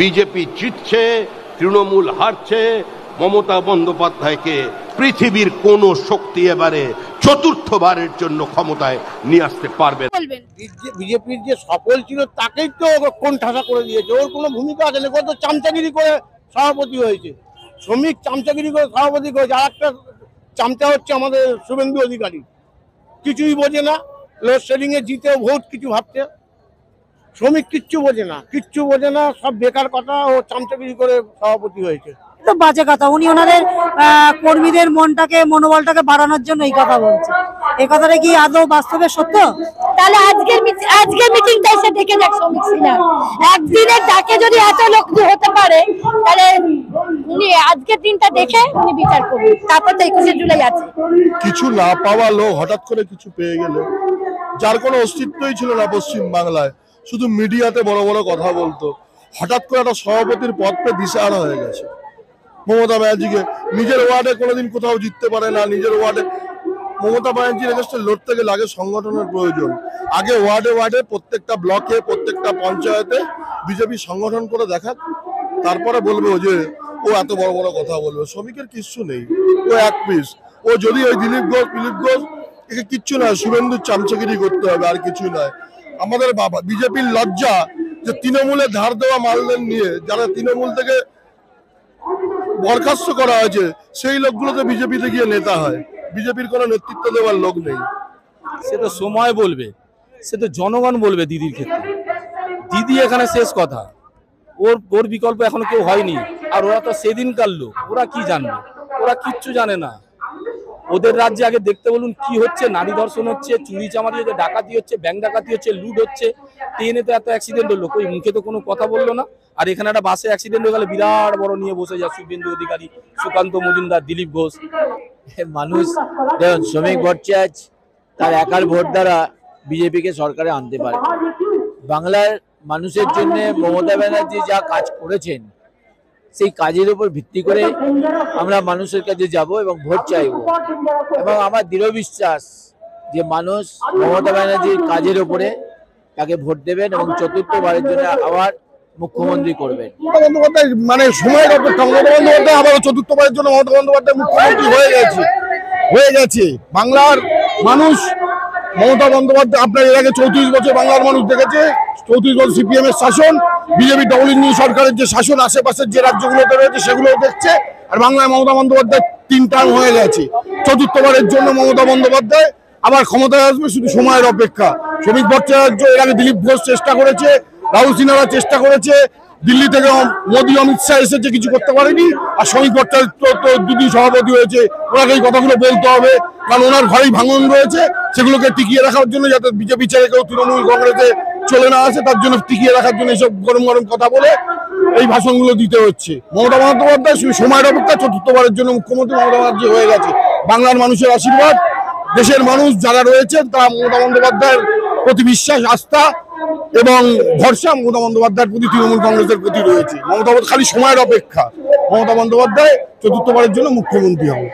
BJP জিতছে, তৃণমূল হারছে, মমতা বন্দ্যোপাধ্যায়কে পৃথিবীর কোন শক্তি এবারে চতুর্থবারের জন্য ক্ষমতায় নিয়ে আসতে পারবে না। বিজেপির যে সফল ছিল তাকেই তো কোণঠাসা করে দিয়েছে। ওর কোনো ভূমিকা আছে না, কত চামচাগিরি করে সভাপতি হয়েছে, শ্রমিক চামচাগিরি করে সভাপতি করেছে। আর একটা চামচা হচ্ছে আমাদের শুভেন্দু অধিকারী, কিছুই বোঝে না, লোডশেডিং এ জিতেও ভোট কিছু ভাবছে, শ্রমিক কিচ্ছু বোঝে না, সব বেকার কথা। ও চামচাগিরি করে সভাপতি হয়েছে, তো বাজে কথা। উনি ওনাদের কর্মীদের মনোবলটাকে বাড়ানোর জন্য এই কথা বলছে। এই কথাটা কি আদৌ বাস্তবে সত্য? তাহলে আজকের মিটিংটা এসে দেখে যাক শ্রমিক সিনহা, একদিনের ডাকে যদি এত লোক হতে পারে, তাহলে উনি আজকের দিনটা দেখে উনি বিচার করবেন। তারপর তো 21শে জুলাই আছে। কিছু না পাওয়া লোক হঠাৎ করে কিছু পেয়ে গেল, যার কোনো অস্তিত্বই ছিল না পশ্চিম বাংলায়, শুধু মিডিয়াতে বড় বড় কথা বলতো, হঠাৎ করে একটা সভাপতির পদ পেয়ে দিশাহারা হয়ে গেছে। মমতা ব্যানার্জিকে নিজের ওয়ার্ডে কোনোদিন কোথাও জিততে পারে না, নিজের ওয়ার্ডে মমতা ব্যানার্জির এগেস্টে লড়তে গেলে আগে সংগঠনের প্রয়োজন। আগে ওয়ার্ডে প্রত্যেকটা ব্লকে, প্রত্যেকটা পঞ্চায়েতে বিজেপি সংগঠন করে দেখাক, তারপরে বলবে যে ও এত বড় বড় কথা বলবে। শ্রমিকের কিচ্ছু নেই, ও এক পিস। ও যদি ওই দিলীপ ঘোষ একে কিচ্ছু নয়, শুভেন্দুর চামচাগিরি করতে হবে, আর কিছু নয়। আমাদের বিজেপির লজ্জা যে তৃণমূলে ধার দেওয়া মালদের নিয়ে, যারা তৃণমূল থেকে বরখাস্ত করা হয়েছে, সেই লোকগুলো তো বিজেপিতে গিয়ে নেতা হয়। বিজেপির কোনো নেতৃত্ব দেওয়ার লোক নেই। সে তো সময় বলবে, সে তো জনগণ বলবে দিদির ক্ষেত্রে। দিদি এখানে শেষ কথা, ওর বিকল্প এখনো কেউ হয়নি। আর ওরা তো সেদিনকার লোক, ওরা কি জানবে? ওরা কিচ্ছু জানে না। ওদের রাজ্যে আগে দেখতে বলুন কি হচ্ছে, নারী ধর্ষণ হচ্ছে, চুরি চামারি হচ্ছে, ডাকাতি হচ্ছে, ব্যাংক ডাকাতি হচ্ছে, লুট হচ্ছে। ট্রেনে তো এত অ্যাক্সিডেন্ট হলো, ওই মুখে তো কোনো কথা বললো না। আর এখানে একটা বাসে অ্যাক্সিডেন্ট হয়ে গেলে বিরাট বড় নিয়ে বসে যায় শুভেন্দু অধিকারী, সুকান্ত মজুমদার, দিলীপ ঘোষ। মানুষ দেখুন, শ্রমিক ভট্টাচার্য তার একার ভোট দ্বারা বিজেপিকে সরকারে আনতে পারে। বাংলার মানুষের জন্য মমতা ব্যানার্জি যা কাজ করেছেন, সেই কাজের উপর ভিত্তি করে আমরা মানুষের কাছে যাব এবং ভোট চাইব। এবং আমার দৃঢ় বিশ্বাস যে মানুষ মমতা ব্যানার্জির কাজের উপরে তাকে ভোট দেবেন এবং চতুর্থবারের জন্য আবার মুখ্যমন্ত্রী করবেন। মানে সময়ের অপেক্ষা, মমতা বন্দ্যোপাধ্যায় আবার চতুর্থবারের জন্য মমতা বন্দ্যোপাধ্যায় মুখ্যমন্ত্রী হয়ে গেছে। বাংলার মানুষ মমতা বন্দ্যোপাধ্যায়, আপনার এর আগে 34 বছর বাংলার মানুষ দেখেছে 34 বছর সিপিএম এর শাসন, বিজেপি ডবল সরকারের যে শাসন আশেপাশের যে রাজ্যগুলোতে রয়েছে সেগুলো দেখছে। আর বাংলায় মমতা বন্দ্যোপাধ্যায় 3 টার্ম হয়ে গেছে। চতুর্থবারের জন্য মমতা বন্দ্যোপাধ্যায় আবার ক্ষমতায় আসবে, শুধু সময়ের অপেক্ষা। শ্রমিক ভট্টাচার্য, এর আগে দিলীপ ঘোষ চেষ্টা করেছে, রাহুল সিনহা চেষ্টা করেছে, দিল্লি থেকে মোদী অমিত শাহ এসেছে, কিছু করতে পারেনি। আর শ্রমিক ভট্টাচার্য তো দুদিন সভাপতি হয়েছে, ওনাকে এই কথাগুলো বলতে হবে, কারণ ওনার ঘরেই ভাঙন রয়েছে। সেগুলোকে টিকিয়ে রাখার জন্য, যাতে বিজেপি ছেড়ে কেউ তৃণমূল কংগ্রেসে চলে না আসে, তার জন্য টিকিয়ে রাখার জন্য এইসব গরম গরম কথা বলে এই ভাষণগুলো দিতে হচ্ছে। মমতা বন্দ্যোপাধ্যায় শুধু সময়ের অপেক্ষা, চতুর্থবারের জন্য মুখ্যমন্ত্রী মমতা ব্যানার্জি হয়ে গেছে। বাংলার মানুষের আশীর্বাদ, দেশের মানুষ যারা রয়েছেন তারা মমতা বন্দ্যোপাধ্যায়ের প্রতি বিশ্বাস, আস্থা এবং ভরসা মমতা বন্দ্যোপাধ্যায়ের প্রতি, তৃণমূল কংগ্রেসের প্রতি রয়েছে। মমতা খালি সময়ের অপেক্ষা, মমতা বন্দ্যোপাধ্যায় চতুর্থবারের জন্য মুখ্যমন্ত্রী হবে।